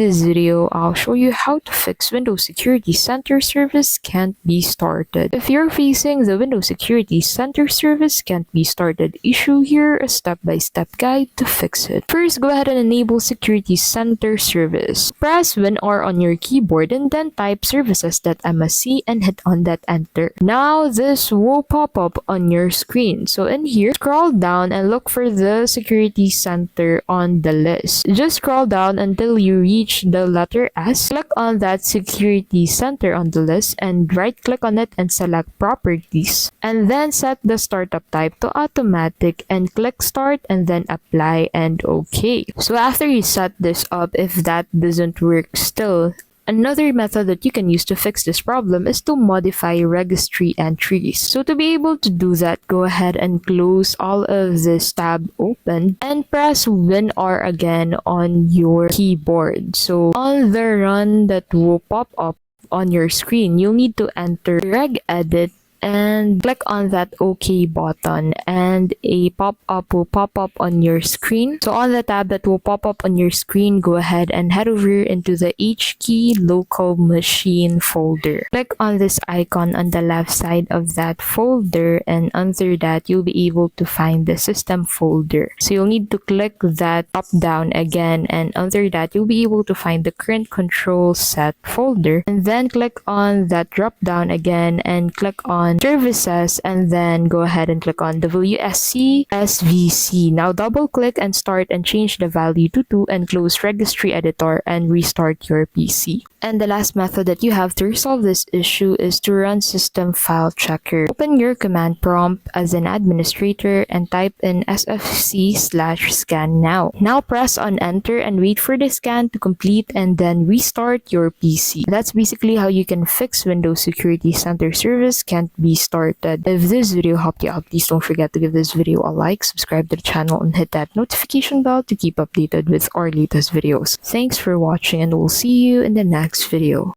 this video, I'll show you how to fix Windows Security Center service can't be started. If you're facing the Windows Security Center service can't be started issue, here a step-by-step guide to fix it. First, go ahead and enable Security Center service. Press WinR on your keyboard and then type services.msc and hit on that enter. Now this will pop up on your screen. So in here, scroll down and look for the Security Center on the list. Just scroll down until you reach the letter S. Click on that Security Center on the list and right click on it and select Properties. And then set the startup type to automatic and click start and then apply and OK. So after you set this up, if that doesn't work still, another method that you can use to fix this problem is to modify registry entries. So to be able to do that, go ahead and close all of this tab open and press WinR again on your keyboard. So on the run that will pop up on your screen, you'll need to enter regedit and click on that OK button and a pop-up will pop up on your screen. So on the tab that will pop up on your screen, go ahead and head over into the HKey local machine folder. Click on this icon on the left side of that folder and under that you'll be able to find the system folder. So you'll need to click that drop down again and under that you'll be able to find the current control set folder and then click on that drop down again and click on services and then go ahead and click on WSC SVC. Now double click and start and change the value to 2 and close registry editor and restart your PC. And the last method that you have to resolve this issue is to run system file checker. Open your command prompt as an administrator and type in sfc/scan now. Now press on enter and wait for the scan to complete and then restart your PC. That's basically how you can fix Windows Security Center service can't be started. If this video helped you out, please don't forget to give this video a like, subscribe to the channel, and hit that notification bell to keep updated with our latest videos. Thanks for watching and we'll see you in the next video.